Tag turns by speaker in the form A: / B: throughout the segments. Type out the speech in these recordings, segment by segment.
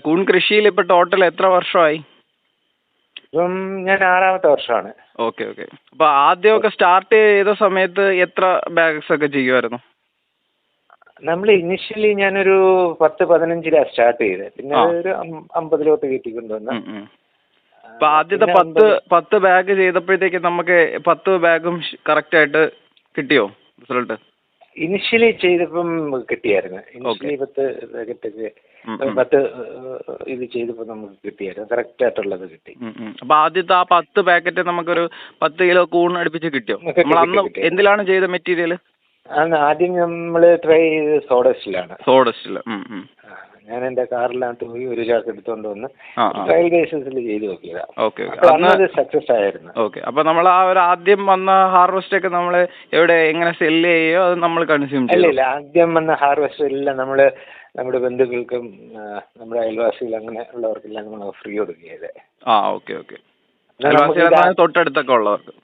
A: കൂൺ കൃഷിയിൽ ഇപ്പൊ ടോട്ടൽ എത്ര വർഷമായി?
B: ഇപ്പം ഞാൻ 6ാമത്തെ വർഷമാണ്.
A: Okay okay. അപ്പൊ ആദ്യമൊക്കെ സ്റ്റാർട്ട് ചെയ്ത സമയത്ത് എത്ര ബാഗ്സ് ഒക്കെ ചെയ്യുമായിരുന്നു?
B: നമ്മൾ ഇനിഷ്യലി ഞാനൊരു 10-15 സ്റ്റാർട്ട് ചെയ്തത്. പിന്നെ ഒരു 50 കയറ്റിക്കൊണ്ടുവന്ന.
A: അപ്പൊ ആദ്യത്തെ 10 ബാഗ് ചെയ്തപ്പോഴത്തേക്ക് നമുക്ക് 10 ബാഗും കറക്റ്റ് ആയിട്ട് കിട്ടിയോ റിസൾട്ട്?
B: ഇനിഷ്യലി ചെയ്തപ്പം കിട്ടിയായിരുന്നു. ഇനിഷ്യലി 10 പാക്കറ്റൊക്കെ 10 ഇത് ചെയ്തപ്പോൾ നമുക്ക് കിട്ടിയായിരുന്നു. കറക്റ്റ് ആയിട്ടുള്ളത് കിട്ടി.
A: അപ്പൊ ആദ്യത്തെ ആ 10 പാക്കറ്റ് നമുക്കൊരു 10 കിലോ കൂൺ അടുപ്പിച്ച് കിട്ടിയോ? നമ്മൾ അന്ന് എന്തിലാണ് ചെയ്ത മെറ്റീരിയൽ?
B: ആദ്യം നമ്മൾ ട്രൈ ചെയ്ത് സോഡസ്റ്റിലാണ്. ഞാൻ എന്റെ കാറിനകത്ത് പോയി ഒരു ചാക്ക് എടുത്തുകൊണ്ട് വന്ന് ട്രയൽ ബേസിസിൽ ചെയ്ത് നോക്കിയതാ. അന്നത് സക്സസ് ആയിരുന്നു.
A: ഓക്കെ. അപ്പൊ നമ്മൾ ആ ഒരു ആദ്യം വന്ന ഹാർവെസ്റ്റ് ഒക്കെ നമ്മൾ എവിടെ എങ്ങനെ സെല്ല് ചെയ്യോ അത് നമ്മൾ കൺസ്യൂം ചെയ്യും?
B: ഇല്ല, ആദ്യം വന്ന ഹാർവെസ്റ്റ് എല്ലാം നമ്മള് നമ്മുടെ ബന്ധുക്കൾക്കും നമ്മുടെ അയൽവാസികൾ അങ്ങനെ ഉള്ളവർക്കെല്ലാം നമ്മൾ ഫ്രീ കൊടുക്കുകയത്.
A: Okay okay. തൊട്ടടുത്തൊക്കെ ഉള്ളവർക്ക്,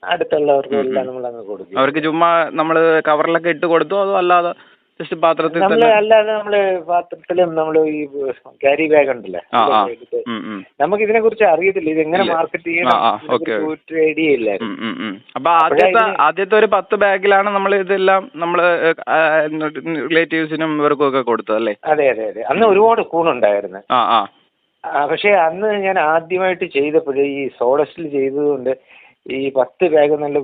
B: അടുത്തുള്ളവർക്കും എല്ലാം നമ്മൾ അങ്ങ് കൊടുക്കും.
A: അവർക്ക് ചുമ്മാ നമ്മള് കവറിലൊക്കെ ഇട്ട് കൊടുത്തു അതോ അല്ലാതെ ജസ്റ്റ് പാത്രത്തിൽ?
B: അല്ലാതെ നമ്മള് പാത്രത്തിലും നമ്മൾ ഈ ക്യാരി ബാഗ് ഉണ്ടല്ലോ, നമുക്ക് ഇതിനെ കുറിച്ച് അറിയത്തില്ല, ഇത് എങ്ങനെ മാർക്കറ്റ് ചെയ്യണം ഒരു ഐഡിയ ഇല്ലായിരുന്നു.
A: അപ്പൊ ആദ്യത്തെ ഒരു 10 ബാഗിലാണ് നമ്മൾ ഇതെല്ലാം നമ്മള് റിലേറ്റീവ്സിനും ഇവർക്കും ഒക്കെ കൊടുത്തത് അല്ലേ?
B: അതെ അതെ അതെ. അന്ന് ഒരുപാട് കൂണുണ്ടായിരുന്നു. പക്ഷെ അന്ന് ഞാൻ ആദ്യമായിട്ട് ചെയ്തപ്പോഴേ ഈ സോഡസ്റ്റിൽ ചെയ്തതുകൊണ്ട് ഈ 10 ബാഗ് നല്ല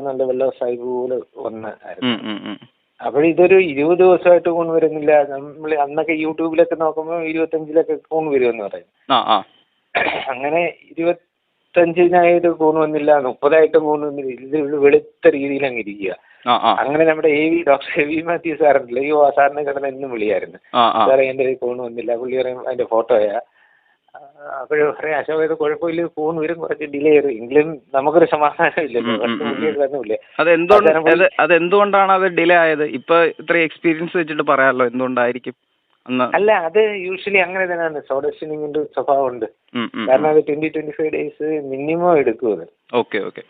B: നല്ല വെള്ളം സൈബ് പോലെ വന്നായിരുന്നു. അപ്പോൾ ഇതൊരു 20 ദിവസമായിട്ട് കൂൺ വരുന്നില്ല. നമ്മൾ അന്നൊക്കെ യൂട്യൂബിലൊക്കെ നോക്കുമ്പോൾ 25 കൂൺ വരുമെന്ന് പറയും. അങ്ങനെ 25 കൂൺ വന്നില്ല, 30 കൂൺ വന്നില്ല. ഇത് വെളുത്ത രീതിയിൽ അങ്ങ് ഇരിക്കുക. അങ്ങനെ നമ്മുടെ ഡോക്ടർ എ വി മാത്യു സാറുണ്ടല്ലോ, ഈ സാറിനെ കിടന്ന് എന്നും വിളിയായിരുന്നു. സാറേ എൻ്റെ കൂൺ വന്നില്ല. പുള്ളി പറയും അതിന്റെ ഫോട്ടോയാ. അപ്പോഴും പറയാം അശോക ഇത് കുഴപ്പമില്ല, കൂൺ വരും, കുറച്ച് ഡിലേ ചെയ്തു എങ്കിലും നമുക്കൊരു സമാധാനം ഇല്ലല്ലോ.
A: അതെന്തുകൊണ്ടാണ് അത് ഡിലേ ആയത്? ഇപ്പൊ ഇത്ര എക്സ്പീരിയൻസ് വെച്ചിട്ട് പറയാമല്ലോ എന്തുകൊണ്ടായിരിക്കും?
B: അല്ല, അത് യൂഷ്വലി അങ്ങനെ തന്നെയാണ്. സോഡസ്റ്റിനിങ്ങിന്റെ സ്വഭാവം ഉണ്ട്. കാരണം അത് 20-25 ഡേയ്സ് മിനിമം എടുക്കും അത്.
A: Okay okay.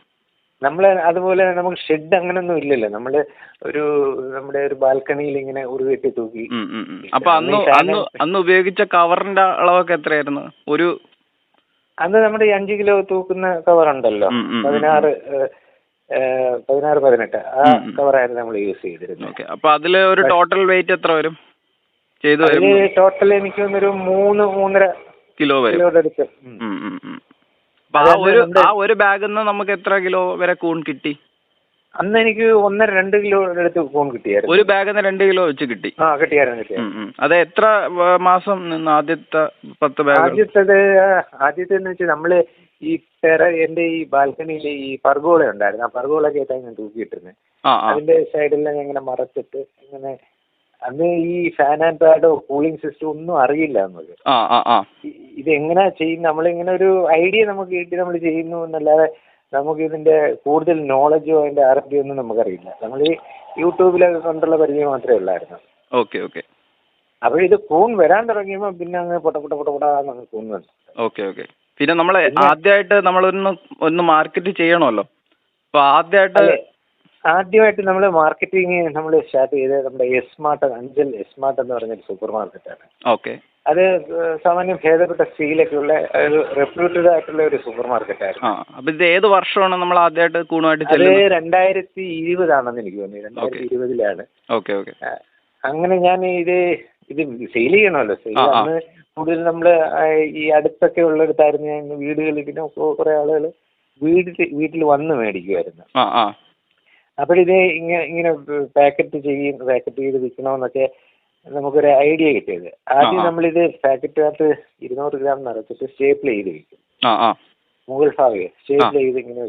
B: നമ്മള് അതുപോലെ നമുക്ക് ഷെഡ് അങ്ങനൊന്നും ഇല്ലല്ലോ. നമ്മുടെ ഒരു ബാൽക്കണിയിൽ ഇങ്ങനെ ഉരുകെട്ടി തൂക്കി.
A: അപ്പൊ അന്ന് ഉപയോഗിച്ച കവറിന്റെ അളവൊക്കെ എത്രയായിരുന്നു?
B: അന്ന് നമ്മുടെ 5 കിലോ തൂക്കുന്ന കവർ ഉണ്ടല്ലോ, 16-18 ആ കവറായിരുന്നു നമ്മൾ യൂസ് ചെയ്തിരുന്നത്.
A: അപ്പൊ അതില് ഒരു ടോട്ടൽ വെയിറ്റ് എത്ര വരും?
B: ടോട്ടൽ എനിക്ക് ഒരു 3-3.5 കിലോ അടുത്ത്.
A: ആ ഒരു ബാഗിൽ നിന്ന് നമുക്ക് എത്ര കിലോ വരെ കൂൺ കിട്ടി?
B: അന്ന് എനിക്ക് 1.5-2 കിലോ അടുത്ത് കൂൺ കിട്ടിയായിരുന്നു.
A: ഒരു ബാഗിൽ നിന്ന് 2 കിലോ വെച്ച് കിട്ടി?
B: കിട്ടിയായിരുന്നു.
A: അത് എത്ര മാസം നിന്ന് ആദ്യത്തെ 10 ബാഗ്?
B: ആദ്യത്തെന്ന് വെച്ചാൽ നമ്മള് ഈ എന്റെ ഈ ബാൽക്കണിയിലെ ഈ പർഗോള ഉണ്ടായിരുന്നു. ആ പർഗോളൊക്കെ ആയിട്ടാണ് ഞാൻ തൂക്കിയിട്ടിരുന്നത്. അതിന്റെ സൈഡെല്ലാം ഇങ്ങനെ മറച്ചിട്ട് ഇങ്ങനെ. അന്ന് ഈ ഫാൻ ആൻഡ് പാഡോ കൂളിംഗ് സിസ്റ്റം ഒന്നും അറിയില്ല നമുക്ക്. ഇതെങ്ങനെയാ ചെയ്യുന്നത്, നമ്മളിങ്ങനെ ഒരു ഐഡിയ നമുക്ക് കിട്ടി നമ്മൾ ചെയ്യുന്നു എന്നല്ലാതെ നമുക്ക് ഇതിന്റെ കൂടുതൽ നോളജോ അതിന്റെ അറിവോ ഒന്നും നമുക്കറിയില്ല. നമ്മൾ ഈ യൂട്യൂബിലൊക്കെ കണ്ടുള്ള പരിചയം മാത്രമേ ഉള്ളായിരുന്നു.
A: Okay okay.
B: അപ്പോൾ ഇത് കൂൺ വരാൻ തുടങ്ങിയപ്പോൾ പിന്നെ അങ്ങ് പൊട്ടപ്പൊട്ടാന്ന് കൂൺ വന്നു.
A: Okay okay. പിന്നെ നമ്മൾ ആദ്യമായിട്ട് നമ്മളൊന്ന് മാർക്കറ്റ് ചെയ്യണമല്ലോ. അപ്പൊ
B: ആദ്യമായിട്ട് നമ്മൾ മാർക്കറ്റിംഗ് നമ്മൾ സ്റ്റാർട്ട് ചെയ്തത് നമ്മുടെ അഞ്ചൽ എസ്മാർട്ട് എന്ന് പറഞ്ഞൊരു സൂപ്പർ മാർക്കറ്റാണ്.
A: ഓക്കെ. അത്
B: സാമാന്യം ഭേദപ്പെട്ട സ്റ്റീലൊക്കെ ഉള്ള ഒരു റെപ്യൂട്ടഡ് ആയിട്ടുള്ള ഒരു സൂപ്പർ മാർക്കറ്റായിരുന്നു.
A: അപ്പൊ ഇത് ഏത് വർഷമാണ് നമ്മൾ ആദ്യമായിട്ട് കൂണുമായിട്ട്?
B: അത് 2020 ആണെന്ന് എനിക്ക് തോന്നി. 2020
A: ഓക്കെ ഓക്കെ.
B: അങ്ങനെ ഞാൻ ഇത് സെയിൽ ചെയ്യണമല്ലോ. അന്ന് കൂടുതൽ നമ്മള് ഈ അടുത്തൊക്കെ ഉള്ളിടത്തായിരുന്നു. ഞാൻ വീടുകളിൽ പിന്നെ കുറെ ആളുകൾ വീട്ടിൽ വന്ന് മേടിക്കുമായിരുന്നു. അപ്പോഴിത് ഇങ്ങനെ പാക്കറ്റ് ചെയ്ത് വിൽക്കണമെന്നൊക്കെ നമുക്കൊരു ഐഡിയ കിട്ടിയത്. ആദ്യം നമ്മളിത് പാക്കറ്റിനകത്ത് 200 ഗ്രാം നിറച്ചിട്ട് സ്റ്റേപ്പിൾ ചെയ്ത് വെക്കും. മുകൾ ഭാഗം സ്റ്റേപ്പിൾ ചെയ്ത് ഇങ്ങനെ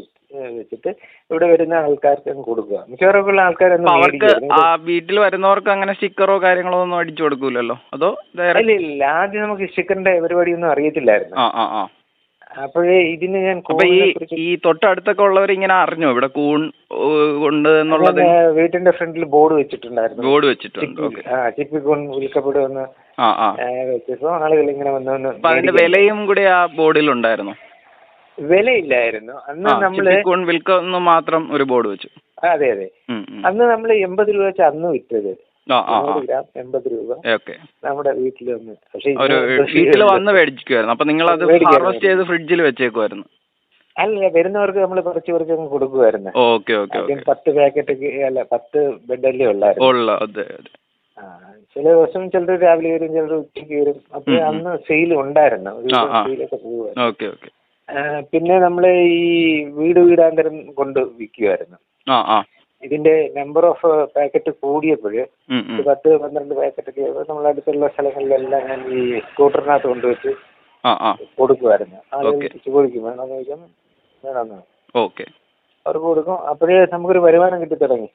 B: വെച്ചിട്ട് ഇവിടെ വരുന്ന ആൾക്കാർക്ക് കൊടുക്കുക. മിക്കവാറും ആൾക്കാരൊന്നും
A: വീട്ടിൽ വരുന്നവർക്ക് അങ്ങനെ സ്റ്റിക്കറോ കാര്യങ്ങളോ ഒന്നും അടിച്ചു കൊടുക്കൂലല്ലോ? അതോ?
B: ഇല്ല, ആദ്യം നമുക്ക് സ്റ്റിക്കറിന്റെ പരിപാടിയൊന്നും അറിയത്തില്ലായിരുന്നു. അപ്പോഴേ ഇതിന് ഞാൻ
A: ഈ തൊട്ടടുത്തൊക്കെ ഉള്ളവർ ഇങ്ങനെ അറിഞ്ഞോ ഇവിടെ കൂൺ ഉണ്ട് എന്നുള്ളത്?
B: വീട്ടിന്റെ ഫ്രണ്ടിൽ ബോർഡ് വെച്ചിട്ടുണ്ടായിരുന്നു.
A: ബോർഡ് വെച്ചിട്ടുണ്ട്.
B: ചിപ്പിക്കൂൺ വിൽക്കപ്പെടുമെന്ന് വെച്ചപ്പോ ആളുകൾ ഇങ്ങനെ വന്നു.
A: അതിന്റെ വിലയും കൂടി ആ ബോർഡിൽ ഉണ്ടായിരുന്നു?
B: വിലയില്ലായിരുന്നു അന്ന്. നമ്മള്
A: വിൽക്കുന്നു മാത്രം ഒരു ബോർഡ് വെച്ചു.
B: അതെ അതെ. അന്ന് നമ്മൾ 80 രൂപ വെച്ച് അന്ന് വിറ്റത്. ഗ്രാം 80 രൂപ
A: ഓക്കെ.
B: നമ്മുടെ വീട്ടിൽ വന്ന്. പക്ഷേ
A: വീട്ടിൽ വന്ന് മേടിക്കുമായിരുന്നു. അപ്പൊ നിങ്ങൾ അത് ഹാർവെസ്റ്റ് ചെയ്ത് ഫ്രിഡ്ജിൽ വെച്ചേക്കുമായിരുന്നു?
B: അല്ല, വരുന്നവർക്ക് നമ്മൾ കുറച്ച് അങ്ങ് കൊടുക്കുമായിരുന്നു.
A: Okay okay.
B: 10 പാക്കറ്റ് അല്ല 10 ബെഡല്ലേ ഉള്ളായിരുന്നു. ചില ദിവസം ചിലർ രാവിലെ വരും, ചിലർ ഉച്ചയ്ക്ക് വരും. അപ്പൊ അന്ന് സെയിൽ ഉണ്ടായിരുന്നു, സെയിലൊക്കെ പോകുമായിരുന്നു. പിന്നെ നമ്മൾ ഈ വീടാന്തരം കൊണ്ട് വിൽക്കുമായിരുന്നു. ഇതിന്റെ നമ്പർ ഓഫ് പാക്കറ്റ് കൂടിയപ്പോൾ 10-12 പാക്കറ്റൊക്കെ നമ്മൾ അടുത്തുള്ള സ്ഥലങ്ങളിലെല്ലാം ഞാൻ ഈ സ്കൂട്ടറിനകത്ത് കൊണ്ടുവച്ച് കൊടുക്കുമായിരുന്നു. ആളുകൾ ചോദിക്കും വേണമെന്ന് ചോദിച്ചാൽ വേണമെന്ന് അവർക്ക് കൊടുക്കും. അപ്പോഴേ നമുക്കൊരു വരുമാനം കിട്ടി തുടങ്ങി.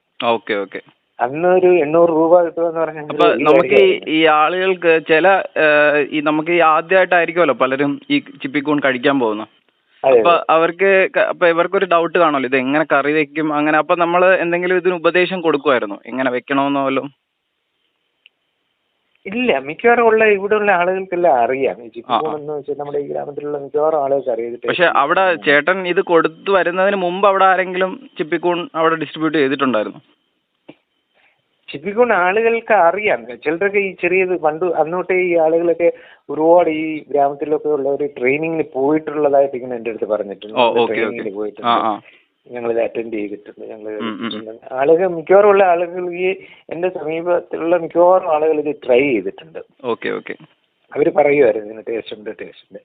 B: അന്ന് ഒരു 800 രൂപ കിട്ടുമെന്ന് പറഞ്ഞാൽ
A: നമുക്ക് ഈ ആളുകൾക്ക് നമുക്ക് ഈ ആദ്യമായിട്ടായിരിക്കുമല്ലോ പലരും ഈ ചിപ്പിക്കൂൺ കഴിക്കാൻ പോകുന്നത്. അപ്പൊ ഇവർക്കൊരു ഡൗട്ട് കാണുമല്ലോ, ഇത് എങ്ങനെ കറി വെക്കും അങ്ങനെ. അപ്പൊ നമ്മൾ എന്തെങ്കിലും ഇതിന് ഉപദേശം കൊടുക്കുമായിരുന്നു, എങ്ങനെ വെക്കണമെന്നോ വല്ലതും?
B: ഇല്ല, മിക്കവാറും ഇവിടെയുള്ള ആളുകൾക്കെല്ലാം അറിയാം. ഈ ചിപ്പിക്കൂൺ എന്ന് വെച്ചാൽ നമ്മുടെ ഈ ഗ്രാമത്തിലുള്ള മിക്കവാറും ആളുകൾക്ക് അറിയാം.
A: പക്ഷെ അവിടെ ചേട്ടൻ ഇത് കൊടുത്തു വരുന്നതിന് മുമ്പ് അവിടെ ആരെങ്കിലും ചിപ്പിക്കൂൺ അവിടെ ഡിസ്ട്രിബ്യൂട്ട് ചെയ്തിട്ടുണ്ടായിരുന്നു?
B: ചിപ്പിക്കൂൺ ആളുകൾക്ക് അറിയാം. ചിലരൊക്കെ ഈ ചെറിയത് അന്നോട്ടേ ഈ ആളുകളൊക്കെ ഒരുപാട് ഈ ഗ്രാമത്തിലൊക്കെ ഉള്ള ഒരു ട്രെയിനിങ്ങിന് പോയിട്ടുള്ളതായിട്ട് ഇങ്ങനെ എൻ്റെ അടുത്ത് പറഞ്ഞിട്ടുണ്ട്. ട്രെയിനിങ്ങിന് പോയിട്ടുണ്ട്, ഞങ്ങളിത് അറ്റൻഡ് ചെയ്തിട്ടുണ്ട്, ആളുകൾ മിക്കവാറും ഉള്ള ആളുകൾ ഈ എൻ്റെ സമീപത്തിലുള്ള മിക്കവാറും ആളുകൾ ഇത് ട്രൈ ചെയ്തിട്ടുണ്ട്. അവർ പറയുമായിരുന്നു ഇതിന് ടേസ്റ്റ് ഉണ്ട്.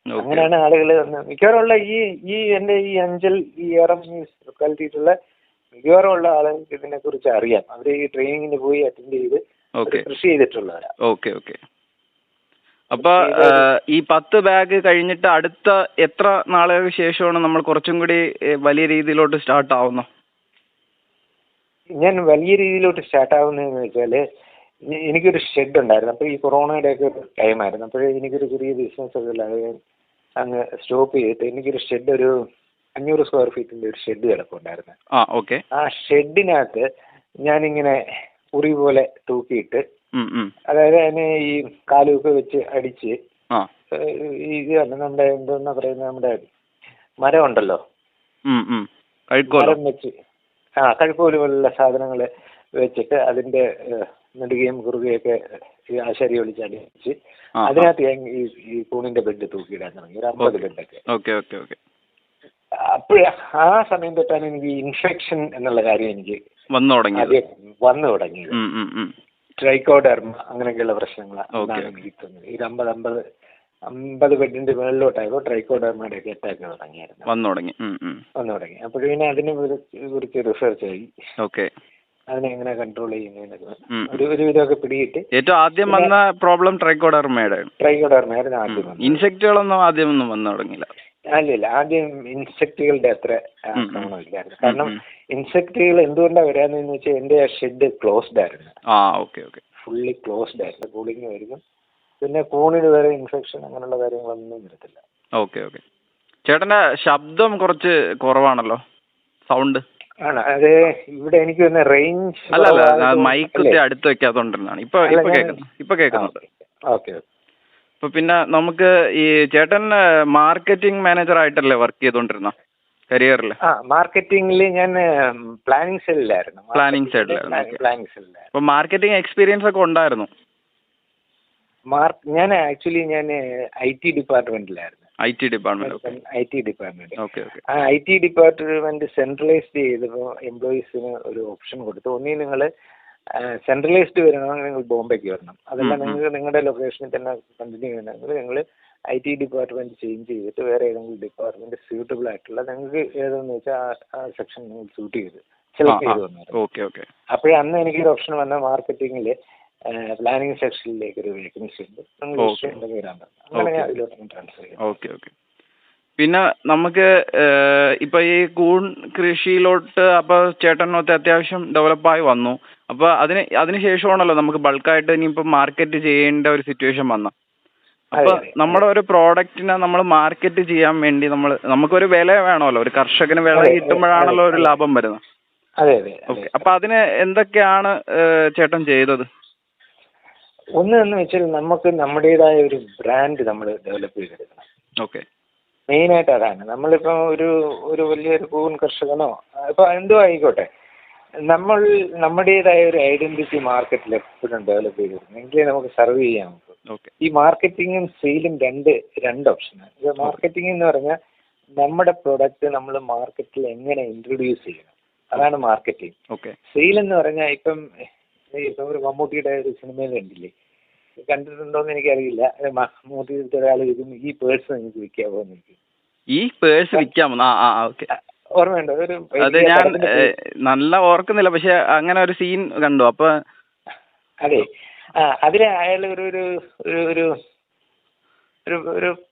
B: അങ്ങനെയാണ് ആളുകൾ മിക്കവാറും ഉള്ള ഈ എൻ്റെ ഈ അഞ്ചൽ ഈ ഏറം ഈ ലൊക്കാലിറ്റിയിലുള്ള മിക്കവാറും ഉള്ള ആളുകൾക്ക് ഇതിനെ കുറിച്ച് അറിയാം. അവർ ഈ ട്രെയിനിങ്ങിന് പോയി അറ്റൻഡ് ചെയ്ത് കൃഷി ചെയ്തിട്ടുള്ളവരാ.
A: അപ്പൊ ഈ 10 ബാഗ് കഴിഞ്ഞിട്ട് അടുത്ത എത്ര നാളുകൾക്ക് ശേഷമാണ് നമ്മൾ കുറച്ചും കൂടി വലിയ രീതിയിലോട്ട് സ്റ്റാർട്ട് ആവുന്നത്?
B: ഞാൻ വലിയ രീതിയിലോട്ട് സ്റ്റാർട്ട് ആവുന്നതെന്ന് വെച്ചാല് എനിക്കൊരു ഷെഡ് ഉണ്ടായിരുന്നു. അപ്പോൾ ഈ കൊറോണയുടെ ഒക്കെ ഒരു ടൈമായിരുന്നു. അപ്പോഴേ എനിക്കൊരു ചെറിയ ബിസിനസ് ഒക്കെ ഉള്ളത് അങ്ങ് സ്റ്റോപ്പ് ചെയ്തിട്ട് എനിക്കൊരു ഷെഡ്, ഒരു 500 സ്ക്വയർ ഫീറ്റിന്റെ ഒരു ഷെഡ് കിടപ്പുണ്ടായിരുന്നു. ആ ഷെഡിനകത്ത് ഞാനിങ്ങനെ ഉറി പോലെ തൂക്കിയിട്ട്, അതായത് അതിനെ ഈ കാലുമൊക്കെ വെച്ച് അടിച്ച് ഇത് നമ്മുടെ എന്തോന്നാ പറയുന്നത്, നമ്മുടെ മരം ഉണ്ടല്ലോ, മരം വെച്ച് കഴുക്കോല് പോലുള്ള സാധനങ്ങൾ വെച്ചിട്ട് അതിന്റെ നെടുകയും കുറുകയൊക്കെ ആശാരി ഒളിച്ച് അടിച്ച് അതിനകത്ത് ഈ കൂണിന്റെ ബെഡ് തൂക്കിയിടാൻ തുടങ്ങി, ഒരു 50 ബെഡൊക്കെ. അപ്പോഴേ ആ സമയം തൊട്ടാണ് എനിക്ക് ഇൻഫെക്ഷൻ എന്നുള്ള കാര്യം എനിക്ക് വന്നു തുടങ്ങിയത്. ട്രൈക്കോഡെർമ അങ്ങനെയൊക്കെയുള്ള പ്രശ്നങ്ങളാണ് എനിക്ക് തോന്നുന്നത്. ഈ 50 ബെഡിന്റെ മുകളിലോട്ടായപ്പോൾ ട്രൈക്കോഡെർമയുടെ ഒക്കെ അറ്റാക്ക് വന്നു തുടങ്ങി. അപ്പോൾ പിന്നെ അതിനെ കുറിച്ച് റിസർച്ച് ആയി, അതിനെ എങ്ങനെ കൺട്രോൾ ചെയ്യുന്നതിനൊക്കെ ഒരു വിധമൊക്കെ പിടിയിട്ട്.
A: ഏറ്റവും ആദ്യം വന്ന പ്രോബ്ലം ട്രൈക്കോഡെർമയായിരുന്നു ആദ്യം. ഇൻസെക്റ്റുകളൊന്നും ആദ്യമൊന്നും വന്നു തുടങ്ങിയില്ല.
B: അല്ലല്ല, ആദ്യം ഇൻസെക്റ്റുകളുടെ അത്ര ആക്രമണമില്ലായിരുന്നു. കാരണം ഇൻസെക്റ്റുകൾ എന്തുകൊണ്ടാണ് വരാന്ന് വെച്ചാൽ എൻ്റെ ഷെഡ് ക്ലോസ്ഡ് ആയിരുന്നു. ഫുള്ളി ക്ലോസ്ഡ് ആയിരുന്നു. കൂളിംഗ് ആയിരുന്നു. പിന്നെ കൂണിന് വരെ ഇൻഫെക്ഷൻ അങ്ങനെയുള്ള കാര്യങ്ങളൊന്നും വരത്തില്ല.
A: ചേട്ടന്റെ ശബ്ദം കുറച്ച് കുറവാണല്ലോ, സൗണ്ട്.
B: ആണ് അത് ഇവിടെ എനിക്ക് തന്നെ റേഞ്ച്
A: മൈക്ക് അടുത്ത് വെക്കാത്തോണ്ടാണ് ഇപ്പൊ കേൾക്കുന്നത്. അപ്പൊ പിന്നെ നമുക്ക് ഈ ചേട്ടൻ മാർക്കറ്റിംഗ് മാനേജർ ആയിട്ടല്ലേ വർക്ക് ചെയ്തോണ്ടിരുന്ന കരിയറിൽ?
B: മാർക്കറ്റിംഗിൽ ഞാൻ പ്ലാനിംഗ് സെല്ലിലായിരുന്നു.
A: അപ്പൊ മാർക്കറ്റിംഗ് എക്സ്പീരിയൻസ് ഒക്കെ ഉണ്ടായിരുന്നു?
B: ഞാൻ ആക്ച്വലി IT ഡിപ്പാർട്ട്മെന്റിലായിരുന്നു.
A: IT department.
B: ആ IT ഡിപ്പാർട്ട്മെന്റ് സെൻട്രലൈസ്ഡ് ചെയ്തപ്പോൾ എംപ്ലോയീസിന് ഒരു ഓപ്ഷൻ കൊടുത്തു. ഒന്നീ നിങ്ങൾ സെൻട്രലൈസ്ഡ് വരണമെങ്കിൽ നിങ്ങൾ ബോംബെക്ക് വരണം, അതല്ല നിങ്ങൾക്ക് നിങ്ങളുടെ ലൊക്കേഷനിൽ തന്നെ കണ്ടിന്യൂ ചെയ്യണമെങ്കിൽ നിങ്ങൾ IT ഡിപ്പാർട്ട്മെന്റ് ചേഞ്ച് ചെയ്തിട്ട് വേറെ ഏതെങ്കിലും ഡിപ്പാർട്ട്മെന്റ് സ്യൂട്ടബിൾ ആയിട്ടുള്ള നിങ്ങൾക്ക് ഏതെന്ന് വെച്ചാൽ ആ സെക്ഷൻ നിങ്ങൾ സെലക്ട് ചെയ്ത് വന്നു. അപ്പോഴേ അന്ന് എനിക്കൊരു ഓപ്ഷൻ വന്ന മാർക്കറ്റിംഗിൽ പ്ലാനിംഗ് സെക്ഷനിലേക്ക് ഒരു വേക്കൻസി ഉണ്ട്, നിങ്ങൾ വരാൻ പറഞ്ഞു. അങ്ങനെ ഞാൻ അതിലോട്ട് ട്രാൻസ്ഫർ ചെയ്തു.
A: പിന്നെ നമുക്ക് ഇപ്പൊ ഈ കൂൺ കൃഷിയിലോട്ട് അപ്പൊ ചേട്ടനൊക്കെ അത്യാവശ്യം ഡെവലപ്പായി വന്നു. അപ്പൊ അതിനുശേഷമാണല്ലോ നമുക്ക് ബൾക്കായിട്ട് ഇനിയിപ്പോ മാർക്കറ്റ് ചെയ്യേണ്ട ഒരു സിറ്റുവേഷൻ വന്ന. അപ്പൊ നമ്മുടെ ഒരു പ്രോഡക്റ്റിനെ നമ്മൾ മാർക്കറ്റ് ചെയ്യാൻ വേണ്ടി നമുക്കൊരു വില വേണമല്ലോ, ഒരു കർഷകന് വില കിട്ടുമ്പോഴാണല്ലോ ഒരു ലാഭം വരുന്നത്. അപ്പൊ അതിന് എന്തൊക്കെയാണ് ചേട്ടൻ ചെയ്തത്?
B: ഒന്ന് വെച്ചാൽ നമുക്ക് നമ്മുടേതായ ഒരു ബ്രാൻഡ് നമ്മൾ ഡെവലപ്പ് ചെയ്തെടുക്കണം. മെയിനായിട്ട് അതാണ്. നമ്മളിപ്പോൾ ഒരു വലിയൊരു കൂൺ കർഷകനോ ഇപ്പോൾ എന്തോ ആയിക്കോട്ടെ, നമ്മുടേതായ ഒരു ഐഡന്റിറ്റി മാർക്കറ്റിൽ എപ്പോഴും ഡെവലപ്പ് ചെയ്തിരുന്നു എങ്കിലേ നമുക്ക് സർവ് ചെയ്യാൻ പറ്റും. ഈ മാർക്കറ്റിങ്ങും സെയിലും രണ്ട് ഓപ്ഷനാണ്. ഇത് മാർക്കറ്റിംഗ് എന്ന് പറഞ്ഞാൽ നമ്മുടെ പ്രൊഡക്റ്റ് നമ്മൾ മാർക്കറ്റിൽ എങ്ങനെ ഇൻട്രൊഡ്യൂസ് ചെയ്യണം, അതാണ് മാർക്കറ്റിംഗ്. സെയിൽ എന്ന് പറഞ്ഞാൽ ഇപ്പം ഒരു മമ്മൂട്ടിയുടെ ഒരു സിനിമയിൽ കണ്ടില്ലേ, കണ്ടിട്ടുണ്ടോന്ന് എനിക്കറിയില്ല. മമ്മൂട്ടിയുടെ ഒരാൾ ചോദിക്കും ഈ പേഴ്സ് നിങ്ങൾക്ക് വിൽക്കാമോ എന്ന് ചോദിക്കും.
A: ഈ പേഴ്സ് വിൽക്കാമോ?
B: ഓർമ്മയുണ്ടോ?
A: അത് ഞാൻ നല്ല ഓർക്കുന്നില്ല, പക്ഷെ അങ്ങനെ ഒരു സീൻ കണ്ടു. അപ്പൊ
B: അതെ, അതിലെ അയാൾ ഒരു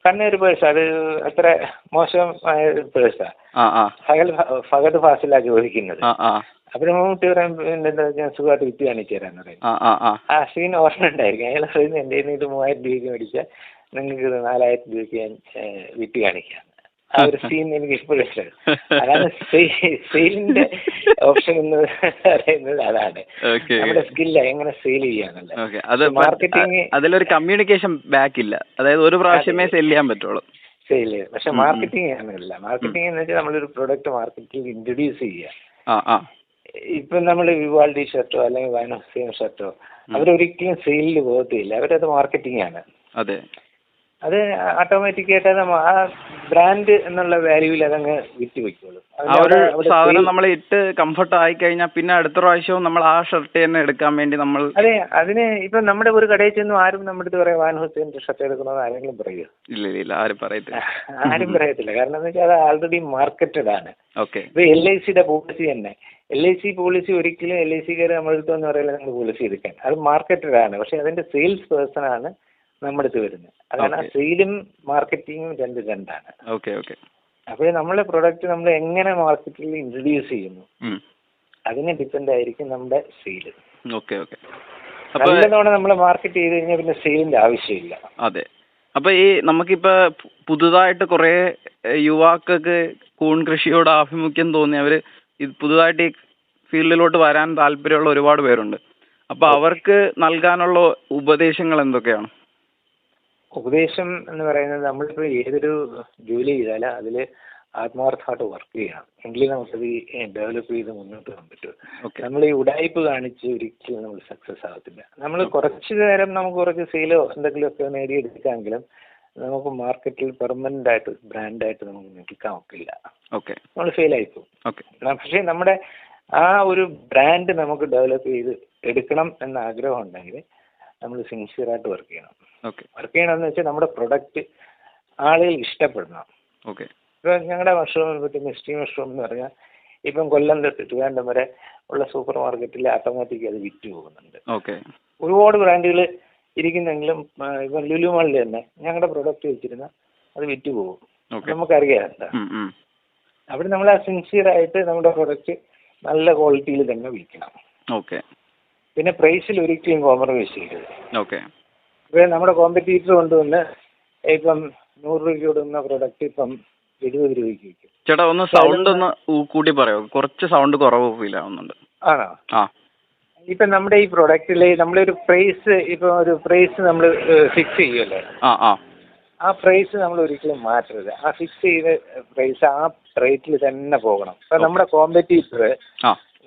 B: കണ്ണൊരു പേഴ്സ്, അത് അത്ര മോശമായ ഒരു പേഴ്സാ. ഫഹദ് ഫാസിലാ ചോദിക്കുന്നത്. അപ്പൊ മമ്മൂട്ടി പറയാൻ ഞാൻ സുഖമായിട്ട് വിറ്റ് കാണിച്ചു തരാന്ന് പറയും. ആ സീൻ ഓർമ്മ ഉണ്ടായിരിക്കും. അയാൾ പറയുന്നത് എൻ്റെ ഇത് 3000 രൂപയ്ക്ക് മേടിച്ചാൽ നിങ്ങൾക്ക് ഇത് 4000 രൂപയ്ക്ക് ഞാൻ വിറ്റ് കാണിക്കാം. ആ ഒരു സീൻ എനിക്ക് ഇപ്പോഴും ഇഷ്ടമാണ്. അതാണ് സെയിലിന്റെ ഓപ്ഷൻ എന്ന് പറയുന്നത്. അതാണ് നമ്മുടെ സ്കില്ല് എങ്ങനെ സെയിൽ ചെയ്യാന്നുള്ളത്. മാർക്കറ്റിംഗ്
A: അതിലൊരു കമ്മ്യൂണിക്കേഷൻ ബാക്ക് ഇല്ല, അതായത് ഒരു പ്രാവശ്യമേ സെയിൽ ചെയ്യാൻ പറ്റുള്ളൂ.
B: സെയിൽ ചെയ്യാം, പക്ഷെ മാർക്കറ്റിംഗ് അങ്ങനെയല്ല. മാർക്കറ്റിംഗ് എന്ന് വെച്ചാൽ നമ്മളൊരു പ്രൊഡക്റ്റ് മാർക്കറ്റിൽ ഇൻട്രൊഡ്യൂസ് ചെയ്യുക. ഇപ്പം നമ്മൾ വിവാൾഡി ഷർട്ടോ അല്ലെങ്കിൽ വൈൻ ഹുസൈൻ ഷർട്ടോ അവരൊരിക്കലും സെയിലിൽ പോകത്തില്ല, അവരത് മാർക്കറ്റിംഗ് ആണ്.
A: അതെ,
B: അത് ഓട്ടോമാറ്റിക്കായിട്ട് ആ ബ്രാൻഡ് എന്നുള്ള വാല്യൂവിൽ അതങ്ങ് വിറ്റ് വയ്ക്കുള്ളൂ.
A: ആ ഒരു സാധനം നമ്മൾ ഇട്ട് കംഫർട്ട് ആയി കഴിഞ്ഞാൽ പിന്നെ അടുത്ത പ്രാവശ്യവും നമ്മൾ ആ ഷർട്ട് തന്നെ എടുക്കാൻ വേണ്ടി നമ്മൾ.
B: അതെ, അതിന് ഇപ്പം നമ്മുടെ ഒരു കടയിൽ ചെന്നും ആരും നമ്മുടെ അടുത്ത് പറയാം വാൻ ഹുസൈൻ്റെ ഷർട്ട് എടുക്കണമെന്ന് ആരെങ്കിലും പറയുമോ?
A: ഇല്ല, ആരും പറയത്തില്ല.
B: ആരും പറയത്തില്ല. കാരണം എന്ന് വെച്ചാൽ അത് ആൾറെഡി മാർക്കറ്റഡ് ആണ്.
A: ഇപ്പൊ
B: LICയുടെ പോളിസി തന്നെ, LIC പോളിസി ഒരിക്കലും LICക്കാർ നമ്മുടെ അടുത്ത് എന്ന് പറയില്ല നമ്മൾ പോളിസി എടുക്കാൻ. അത് മാർക്കറ്റഡ് ആണ്, പക്ഷെ അതിന്റെ സെയിൽസ് പേഴ്സൺ ആണ് നമ്മുടെ അടുത്ത് വരുന്നത്. അതാണ് ആ സെയിലും മാർക്കറ്റിങ്ങും രണ്ടാണ്. അപ്പോൾ നമ്മളെ പ്രൊഡക്റ്റ് നമ്മൾ എങ്ങനെ മാർക്കറ്റിൽ ഇൻട്രൊഡ്യൂസ് ചെയ്യുന്നു അതിനെ ഡിപ്പെൻഡ് ആയിരിക്കും നമ്മുടെ സെയില്. നല്ലതോടെ നമ്മൾ മാർക്കറ്റ് ചെയ്ത് കഴിഞ്ഞാൽ പിന്നെ സെയിലിന്റെ ആവശ്യമില്ല.
A: അതെ. അപ്പൊ ഈ നമുക്കിപ്പോ പുതുതായിട്ട് കുറെ യുവാക്കൾക്ക് കൂൺ കൃഷിയോട് ആഭിമുഖ്യം തോന്നി അവര് പുതുതായിട്ട് ഈ ഫീൽഡിലോട്ട് വരാൻ താല്പര്യമുള്ള ഒരുപാട് പേരുണ്ട്. അപ്പൊ അവർക്ക് നൽകാനുള്ള ഉപദേശങ്ങൾ എന്തൊക്കെയാണ്?
B: ഉപദേശം എന്ന് പറയുന്നത് നമ്മളിപ്പോൾ ഏതൊരു ജോലി ചെയ്താലും അതിൽ ആത്മാർത്ഥമായിട്ട് വർക്ക് ചെയ്യണം, എങ്കിലേ നമുക്കത് ഡെവലപ്പ് ചെയ്ത് മുന്നോട്ട് പോകാൻ പറ്റും. നമ്മൾ ഈ ഉടായ്പ് കാണിച്ച് ഒരിക്കലും നമ്മൾ സക്സസ് ആകത്തില്ല. നമ്മൾ കുറച്ച് നേരം നമുക്ക് കുറച്ച് സെയിലോ എന്തെങ്കിലുമൊക്കെ നേടിയെടുക്കാമെങ്കിലും നമുക്ക് മാർക്കറ്റിൽ പെർമനന്റ് ആയിട്ട് ബ്രാൻഡായിട്ട് നമുക്ക് നിൽക്കാൻ ഒക്കില്ല. നമ്മൾ ഫെയിലായി പോകും. പക്ഷേ നമ്മുടെ ആ ഒരു ബ്രാൻഡ് നമുക്ക് ഡെവലപ്പ് ചെയ്ത് എടുക്കണം എന്ന ആഗ്രഹം ഉണ്ടെങ്കിൽ നമ്മൾ സിൻസിയറായിട്ട് വർക്ക് ചെയ്യണം. വർക്ക് ചെയ്യണമെന്ന് വെച്ചാൽ നമ്മുടെ പ്രൊഡക്റ്റ് ആളുകൾ ഇഷ്ടപ്പെടണം. ഇപ്പം ഞങ്ങളുടെ മഷ്റൂമിനെ പറ്റി മിസ്റ്റി മഷ്റൂം എന്ന് പറഞ്ഞാൽ ഇപ്പം കൊല്ലം തൊട്ട് ട്രിവാൻഡ്രം വരെ ഉള്ള സൂപ്പർ മാർക്കറ്റിൽ ഓട്ടോമാറ്റിക് അത് വിറ്റ് പോകുന്നുണ്ട്. ഒരുപാട് ബ്രാൻഡുകൾ ഇരിക്കുന്നെങ്കിലും ഇപ്പം ലുലു മാളിൽ തന്നെ ഞങ്ങളുടെ പ്രൊഡക്റ്റ് വെച്ചിരുന്ന അത് വിറ്റ് പോകും. നമുക്കറിയാം എന്താ. അവിടെ നമ്മൾ ആ സിൻസിയറായിട്ട് നമ്മുടെ പ്രൊഡക്റ്റ് നല്ല ക്വാളിറ്റിയിൽ തന്നെ വിൽക്കണം. പിന്നെ പ്രൈസിൽ ഒരിക്കലും കോംപ്രമൈസ് ചെയ്യരുത്. ഇപ്പം നമ്മുടെ കോമ്പറ്റീറ്റർ കൊണ്ടുവന്ന് ഇപ്പം 100 രൂപയ്ക്ക് കൊടുക്കുന്ന പ്രൊഡക്റ്റ് ഇപ്പം 70 രൂപയ്ക്ക് വിൽക്കും.
A: ചേട്ടാ ഒന്ന് സൗണ്ട് ഒന്ന് കൂട്ടി പറയോ? കുറച്ച് സൗണ്ട് കുറവ് ഫീൽ ആവുന്നുണ്ട്.
B: ആണോ? ഇപ്പം നമ്മുടെ ഈ പ്രൊഡക്റ്റിൽ നമ്മളൊരു പ്രൈസ് ഇപ്പം ഒരു പ്രൈസ് നമ്മൾ ഫിക്സ് ചെയ്യുമല്ലോ. ആ പ്രൈസ് നമ്മൾ ഒരിക്കലും മാറ്റരുത്. ആ ഫിക്സ് ചെയ്ത പ്രൈസ് ആ റേറ്റിൽ തന്നെ പോകണം. ഇപ്പം നമ്മുടെ കോമ്പറ്റീറ്റർ